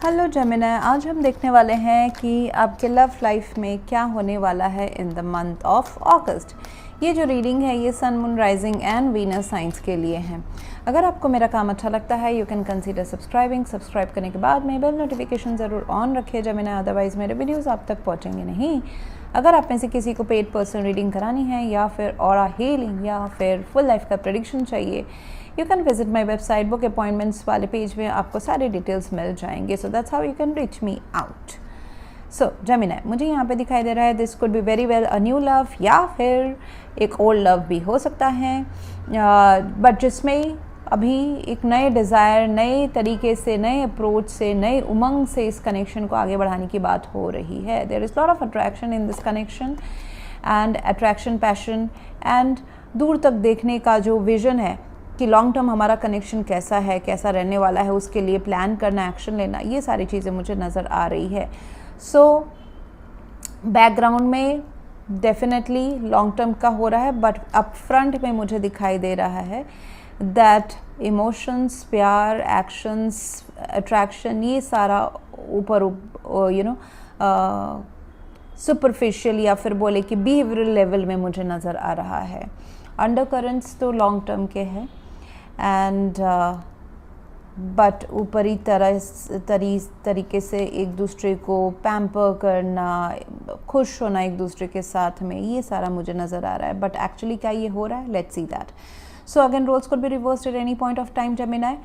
Hello Gemini, आज हम देखने वाले हैं कि आपके लव लाइफ में क्या होने वाला है in the month of August. ये जो रीडिंग है ये sun, moon, rising and Venus signs के लिए है। अगर आपको मेरा काम अच्छा लगता है you can consider subscribing. Subscribe करने के बाद में बेल नोटिफिकेशन ज़रूर ऑन रखिए जेमिनी, अदरवाइज़ मेरे वीडियोज़ आप तक पहुँचेंगे नहीं। अगर आप में से किसी को पेड पर्सनल रीडिंग करानी है या फिर ऑरा हीलिंग या फिर फुल लाइफ का प्रेडिक्शन चाहिए, you can visit my website. Book appointments वाले पेज में आपको सारे डिटेल्स मिल जाएंगे। So that's how you can reach me out. So Gemini, मुझे यहाँ पे दिखाई दे रहा है this could be very well a new love या फिर एक ओल्ड लव भी हो सकता है, बट जिसमें अभी एक नए डिज़ायर, नए तरीके से, नए अप्रोच से, नए उमंग से इस कनेक्शन को आगे बढ़ाने की बात हो रही है। There is lot of attraction in this connection and attraction, passion and दूर तक देखने का जो विजन है कि लॉन्ग टर्म हमारा कनेक्शन कैसा है, कैसा रहने वाला है, उसके लिए प्लान करना, एक्शन लेना, ये सारी चीज़ें मुझे नज़र आ रही है। सो बैकग्राउंड में डेफिनेटली लॉन्ग टर्म का हो रहा है, बट अप फ्रंट में मुझे दिखाई दे रहा है दैट इमोशंस, प्यार, एक्शंस, अट्रैक्शन, ये सारा ऊपर सुपरफिशियल या फिर बोले कि बिहेवियरल लेवल में मुझे नज़र आ रहा है। अंडर करेंट्स तो लॉन्ग टर्म के हैं एंड बट ऊपरी तरीके से एक दूसरे को पैम्पर करना, खुश होना एक दूसरे के साथ में, ये सारा मुझे नज़र आ रहा है। बट एक्चुअली क्या ये हो रहा है, let's see that. So again roles could be reversed at any point of time Gemini,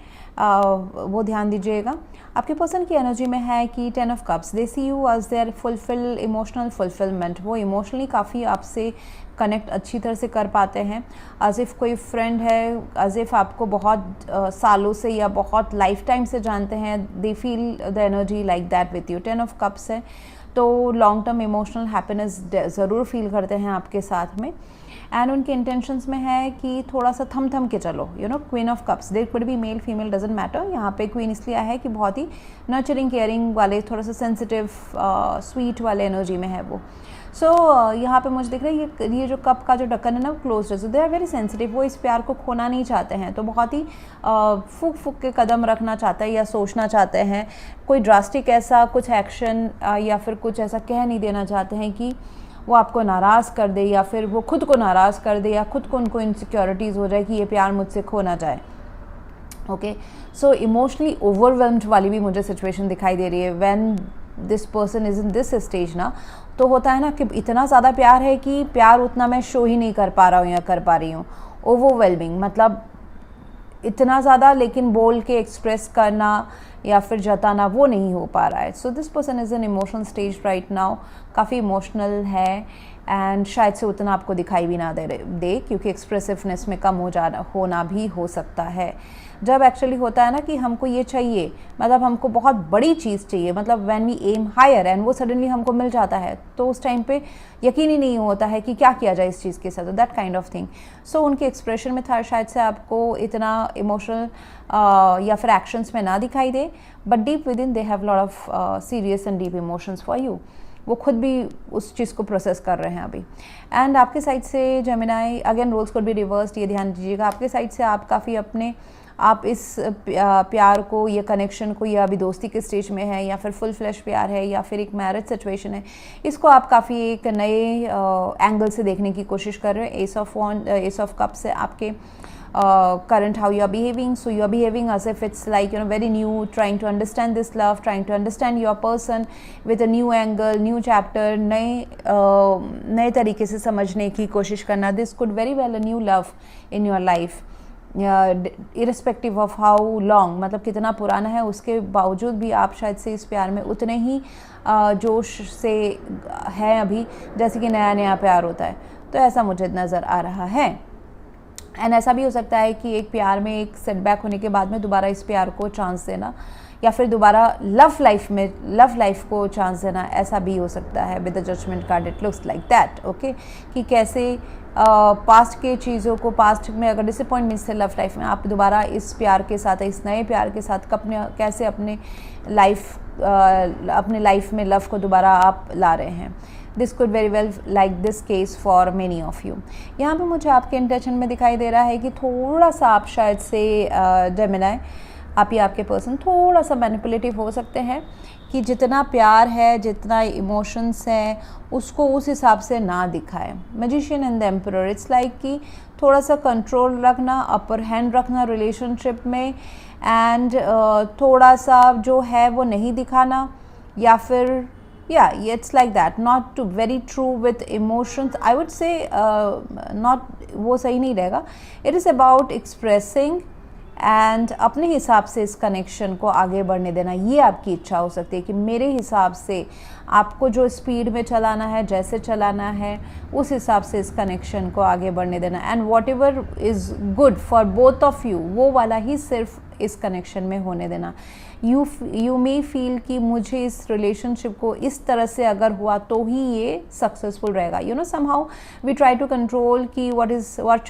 वो ध्यान दीजिएगा। आपके पर्सन की एनर्जी में है कि 10 of cups, they see you as their fulfil emotional fulfilment. वो इमोशनली काफ़ी आपसे कनेक्ट अच्छी तरह से कर पाते हैं, एज इफ़ कोई फ्रेंड है, एज इफ़ आपको बहुत सालों से या बहुत लाइफ टाइम से जानते हैं। They feel the energy like that with you. 10 of cups है तो लॉन्ग टर्म इमोशनल हैप्पीनेस ज़रूर फील करते हैं आपके साथ में। एंड उनके इंटेंशंस में है कि थोड़ा सा थम के चलो, you know. Queen of cups, there could be male female doesn't matter. यहाँ पे क्वीन इसलिए है कि बहुत ही नर्चरिंग, केयरिंग वाले, थोड़ा सा सेंसिटिव, स्वीट वाले एनर्जी में है वो। सो यहाँ पे मुझे दिख रहा है ये जो कप का जो ढक्कन है ना, वो क्लोज है। सो दे आर वेरी सेंसिटिव। वो इस प्यार को खोना नहीं चाहते हैं, तो बहुत ही फूक के कदम रखना चाहते हैं या सोचना चाहते हैं। कोई ड्रास्टिक ऐसा कुछ एक्शन या फिर कुछ ऐसा कह नहीं देना चाहते हैं कि वो आपको नाराज़ कर दे या फिर वो खुद को नाराज़ कर दे या खुद को उनको इनसिक्योरिटीज़ हो जाए कि ये प्यार मुझसे खो ना जाए। ओके, सो इमोशनली ओवरवेल्म्ड वाली भी मुझे सिचुएशन दिखाई दे रही है। When this person is in this stage ना, तो होता है ना कि इतना ज़्यादा प्यार है कि प्यार उतना मैं शो ही नहीं कर पा रहा हूँ या कर पा रही हूँ। ओवरवेलमिंग मतलब इतना ज़्यादा, लेकिन बोल के एक्सप्रेस करना या फिर जताना वो नहीं हो पा रहा है। So this person is an emotional stage right now, काफ़ी इमोशनल है एंड शायद से उतना आपको दिखाई भी ना दे क्योंकि एक्सप्रेसिवनेस में कम होना भी हो सकता है। जब एक्चुअली होता है ना कि हमको ये चाहिए, मतलब हमको बहुत बड़ी चीज़ चाहिए, मतलब when we am higher and वो सडनली हमको मिल जाता है, तो उस टाइम पे यकीन ही नहीं होता है कि क्या किया जाए इस चीज़ के साथ, दैट काइंड ऑफ थिंग। सो उनके एक्सप्रेशन में था शायद से आपको इतना इमोशनल या फिर एक्शंस में ना दिखाई दे, but deep within they have lot of serious and deep emotions for you. वो खुद भी उस चीज़ को प्रोसेस कर रहे हैं अभी। एंड आपके साइड से Gemini, again roles could be reversed, ये ध्यान दीजिएगा। आपके साइड से आप काफ़ी आप इस प्यार को, ये कनेक्शन को, या अभी दोस्ती के स्टेज में है या फिर फुल फ्लैश प्यार है या फिर एक मैरिज सिचुएशन है, इसको आप काफ़ी एक नए एंगल से देखने की कोशिश कर रहे हैं। एस ऑफ कप्स है आपके current how you are behaving. So you are behaving as if it's like, you know, very new, trying to understand this love, trying to understand your person with a new angle, new chapter, नए तरीके से समझने की कोशिश करना। This could very well a new love in your life, irrespective of how long, मतलब कितना पुराना है, उसके बावजूद भी आप शायद से इस प्यार में उतने ही जोश से हैं अभी जैसे कि नया प्यार होता है। तो ऐसा मुझे नज़र आ रहा है। एंड ऐसा भी हो सकता है कि एक प्यार में एक सेटबैक होने के बाद में दोबारा इस प्यार को चांस देना या फिर दोबारा लव लाइफ को चांस देना, ऐसा भी हो सकता है। With the judgement card it looks like that. Okay, कि कैसे पास्ट के चीज़ों को, पास्ट में अगर डिसअपॉइंटमेंट से लव लाइफ में आप दोबारा इस प्यार के साथ, इस नए प्यार के साथ कैसे अपने लाइफ में लव को दोबारा आप ला रहे हैं। This could very well like this case for many of you. यहाँ पे मुझे आपके इंटेंशन में दिखाई दे रहा है कि थोड़ा सा आप शायद से जेमिनी आप या आपके पर्सन थोड़ा सा मैनिपुलेटिव हो सकते हैं कि जितना प्यार है, जितना इमोशंस हैं, उसको उस हिसाब से ना दिखाएं। Magician and the emperor, it's like कि थोड़ा सा कंट्रोल रखना, अपर हैंड रखना रिलेशनशिप में, एंड थोड़ा सा जो है वो नहीं दिखाना, या फिर it's like that, not to very true with emotions, I would say, not, वो सही नहीं रहेगा। It is about expressing and अपने हिसाब से इस कनेक्शन को आगे बढ़ने देना। ये आपकी इच्छा हो सकती है कि मेरे हिसाब से आपको जो स्पीड में चलाना है, जैसे चलाना है, उस हिसाब से इस कनेक्शन को आगे बढ़ने देना, and what ever is good for both of you, वो वाला ही सिर्फ इस कनेक्शन में होने देना। यू मे फील कि मुझे इस रिलेशनशिप को इस तरह से अगर हुआ तो ही ये सक्सेसफुल रहेगा। You know, somehow we try to control कि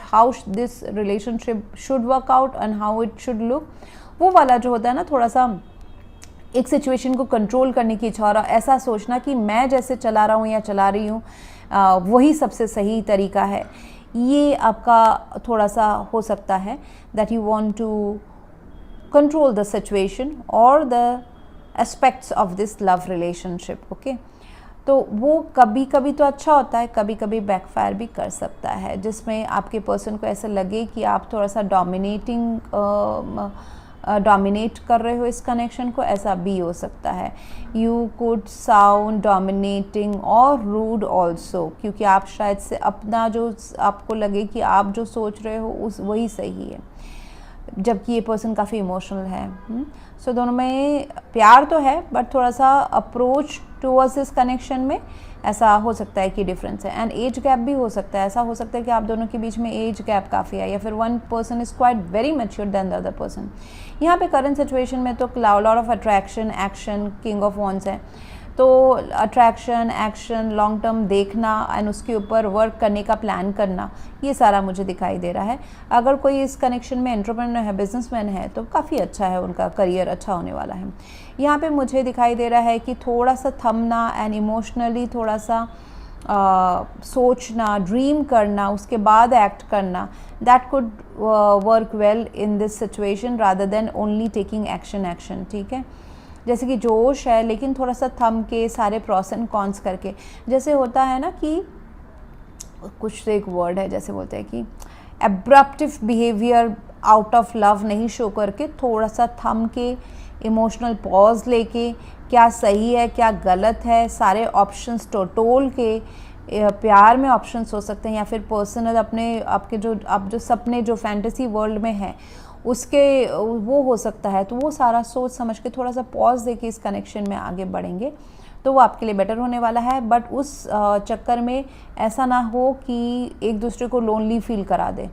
how this relationship should work out and how it should look. वो वाला जो होता है ना, थोड़ा सा एक सिचुएशन को कंट्रोल करने की इच्छा, और ऐसा सोचना कि मैं जैसे चला रहा हूँ या चला रही हूँ वही सबसे सही तरीका है। ये आपका थोड़ा सा हो सकता है that you want to control the situation or the aspects of this love relationship, okay? तो वो कभी कभी तो अच्छा होता है, कभी कभी बैकफायर भी कर सकता है, जिसमें आपके पर्सन को ऐसा लगे कि आप थोड़ा सा डोमिनेट कर रहे हो इस कनेक्शन को, ऐसा भी हो सकता है। यू कुड साउंड डोमिनेटिंग और रूड ऑल्सो, क्योंकि आप शायद से अपना जो आपको लगे कि आप जो सोच रहे हो उस वही सही है, जबकि ये पर्सन काफ़ी इमोशनल है। सो दोनों में प्यार तो है, बट थोड़ा सा अप्रोच टूवर्ड्स इस कनेक्शन में ऐसा हो सकता है कि डिफरेंस है। एंड एज गैप भी हो सकता है, ऐसा हो सकता है कि आप दोनों के बीच में एज गैप काफ़ी है, या फिर one person is quite very mature then the other person. यहाँ पे करंट सिचुएशन में तो lot of attraction, action, king of wands है, तो अट्रैक्शन, एक्शन, लॉन्ग टर्म देखना एंड उसके ऊपर वर्क करने का प्लान करना, ये सारा मुझे दिखाई दे रहा है। अगर कोई इस कनेक्शन में एंटरप्रेन्योर है, बिजनेसमैन है, तो काफ़ी अच्छा है, उनका करियर अच्छा होने वाला है। यहाँ पे मुझे दिखाई दे रहा है कि थोड़ा सा थमना एंड इमोशनली थोड़ा सा सोचना, ड्रीम करना, उसके बाद एक्ट करना, that could work well in this situation rather than only taking action. ठीक है, जैसे कि जोश है लेकिन थोड़ा सा थम के सारे प्रॉस एंड कॉन्स करके, जैसे होता है ना कि कुछ तो एक वर्ड है, जैसे बोलते हैं कि एब्रप्टिव बिहेवियर आउट ऑफ लव नहीं शो करके, थोड़ा सा थम के इमोशनल पॉज लेके, क्या सही है क्या गलत है, सारे ऑप्शंस टोटोल के, प्यार में ऑप्शंस हो सकते हैं या फिर पर्सनल अपने आपके जो आप जो सपने जो फैंटेसी वर्ल्ड में है उसके वो हो सकता है, तो वो सारा सोच समझ के थोड़ा सा पॉज दे के इस कनेक्शन में आगे बढ़ेंगे तो वो आपके लिए बेटर होने वाला है। बट उस चक्कर में ऐसा ना हो कि एक दूसरे को लोनली फील करा दे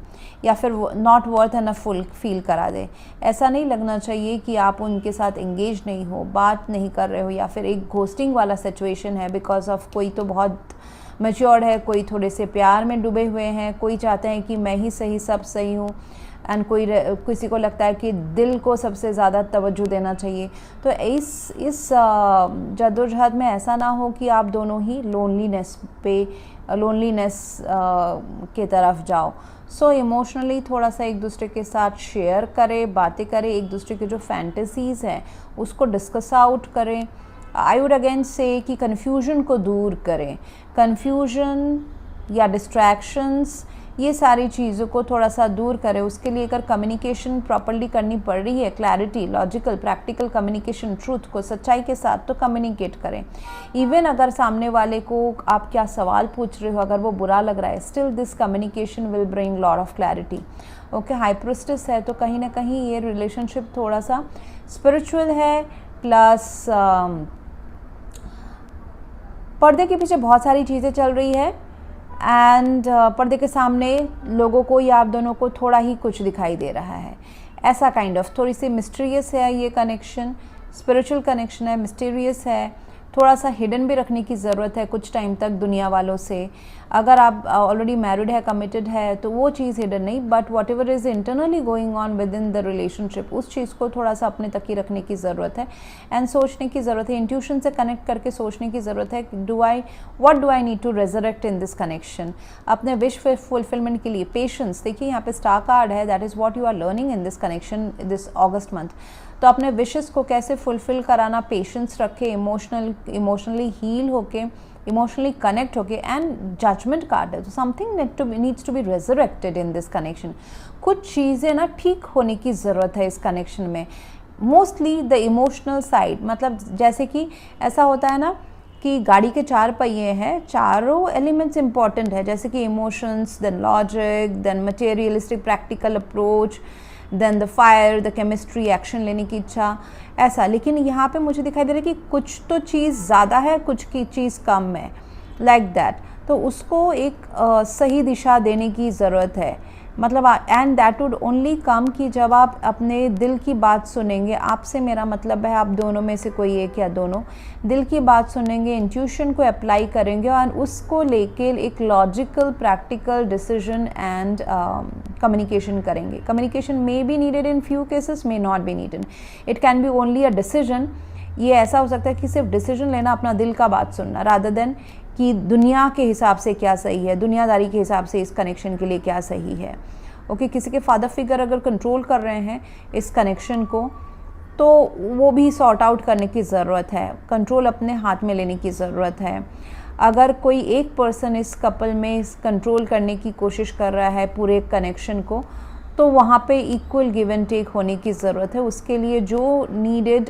या फिर not worth enough full feel करा दे। ऐसा नहीं लगना चाहिए कि आप उनके साथ एंगेज नहीं हो, बात नहीं कर रहे हो, या फिर एक घोस्टिंग वाला सिचुएशन है बिकॉज ऑफ कोई तो बहुत मैच्योर्ड है, कोई थोड़े से प्यार में डूबे हुए हैं, कोई चाहते हैं कि मैं ही सही सब सही हूँ, एंड किसी को लगता है कि दिल को सबसे ज़्यादा तवज्जो देना चाहिए। तो इस जद्दोजहद में ऐसा ना हो कि आप दोनों ही लोनलीनेस के तरफ जाओ। सो इमोशनली थोड़ा सा एक दूसरे के साथ शेयर करें, बातें करें, एक दूसरे के जो फैंटेसीज़ हैं उसको डिस्कस आउट करें। आई वुड अगेन से कि कन्फ्यूजन को दूर करें, कन्फ्यूजन या डिस्ट्रैक्शंस ये सारी चीज़ों को थोड़ा सा दूर करें। उसके लिए अगर कम्युनिकेशन प्रॉपर्ली करनी पड़ रही है, clarity, logical, practical communication, truth को सच्चाई के साथ तो कम्युनिकेट करें। इवन अगर सामने वाले को आप क्या सवाल पूछ रहे हो अगर वो बुरा लग रहा है, still this communication will bring lot of clarity. Okay, high priestess है तो कहीं ना कहीं ये रिलेशनशिप थोड़ा सा स्पिरिचुअल है, प्लस पर्दे के पीछे बहुत सारी चीज़ें चल रही है एंड पर्दे के सामने लोगों को या आप दोनों को थोड़ा ही कुछ दिखाई दे रहा है। ऐसा काइंड ऑफ थोड़ी सी मिस्टीरियस है ये कनेक्शन, स्पिरिचुअल कनेक्शन है, मिस्टीरियस है, थोड़ा सा हिडन भी रखने की ज़रूरत है कुछ टाइम तक दुनिया वालों से। अगर आप ऑलरेडी मैरिड है, कमिटेड है, तो वो चीज़ हिडन नहीं, but what ever is internally going on with in the relationship उस चीज़ को थोड़ा सा अपने तक ही रखने की ज़रूरत है एंड सोचने की ज़रूरत है, इंट्यूशन से कनेक्ट करके सोचने की ज़रूरत है कि what do I need to resurrect in this connection. अपने विश फुलफिलमेंट के लिए पेशेंस, देखिए यहाँ पे स्टार कार्ड है, that is what you are learning in this connection this August month. तो अपने विशेस को कैसे फुलफ़िल कराना, पेशेंस रखे, इमोशनली हील होके, इमोशनली कनेक्ट होके, एंड जजमेंट कार्ड है, तो something needs to be resurrected in this connection. कुछ चीज़ें ना ठीक होने की ज़रूरत है इस कनेक्शन में, मोस्टली द इमोशनल साइड। मतलब जैसे कि ऐसा होता है ना कि गाड़ी के 4 पहिए हैं, चारों एलिमेंट्स इंपॉर्टेंट है, जैसे कि emotions, then logic, then materialistic practical approach, then the fire, the chemistry, action लेने की इच्छा, ऐसा। लेकिन यहाँ पे मुझे दिखाई दे रहा है कि कुछ तो चीज़ ज़्यादा है, कुछ की चीज़ कम है, लाइक दैट। तो उसको एक सही दिशा देने की ज़रूरत है। मतलब and that would only come कि जब आप अपने दिल की बात सुनेंगे, आपसे मेरा मतलब है आप दोनों में से कोई एक या दोनों दिल की बात सुनेंगे, इंट्यूशन को अप्लाई करेंगे और उसको लेके एक logical practical decision and communication करेंगे। Communication may be needed in few cases, may not be needed, it can be only a decision. ये ऐसा हो सकता है कि सिर्फ डिसीजन लेना, अपना दिल का बात सुनना, रादर देन कि दुनिया के हिसाब से क्या सही है, दुनियादारी के हिसाब से इस कनेक्शन के लिए क्या सही है। ओके, किसी के फादर फिगर अगर कंट्रोल कर रहे हैं इस कनेक्शन को, तो वो भी सॉर्ट आउट करने की ज़रूरत है, कंट्रोल अपने हाथ में लेने की ज़रूरत है। अगर कोई एक पर्सन इस कपल में कंट्रोल करने की कोशिश कर रहा है पूरे कनेक्शन को, तो वहाँ पे इक्वल गिव एंड टेक होने की ज़रूरत है। उसके लिए जो नीडेड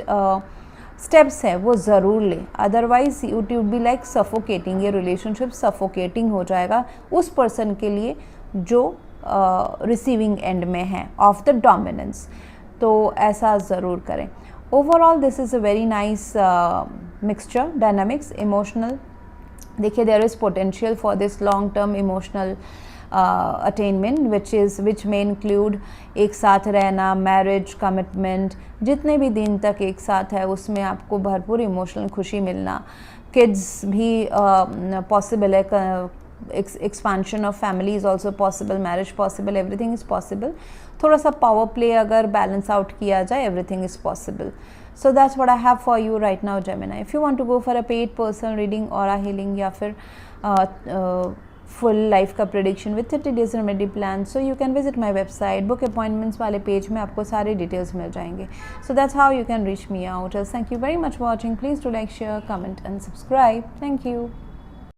स्टेप्स है वो ज़रूर ले, otherwise it would be like suffocating, ये रिलेशनशिप सफोकेटिंग हो जाएगा उस पर्सन के लिए जो रिसीविंग एंड में है ऑफ द डोमिनेंस। तो ऐसा ज़रूर करें। Overall this is a very nice mixture, dynamics, emotional. देखिए there is potential for this long term emotional attainment which में इंक्लूड एक साथ रहना, मैरिज, कमिटमेंट, जितने भी दिन तक एक साथ है उसमें आपको भरपूर इमोशनल खुशी मिलना। किड्स भी पॉसिबल है, expansion of family is also possible, marriage possible, everything is possible. थोड़ा सा पावर प्ले अगर बैलेंस आउट किया जाए, everything is possible. So that's what I have for you right now, Gemini. If you want to go for a paid personal reading, aura healing, या फिर full life का prediction with 30 days remedy plan, so you can visit my website. Book appointments वाले page में आपको सारे details मिल जाएंगे. So that's how you can reach me out. Thank you very much for watching. Please do like, share, comment and subscribe. Thank you.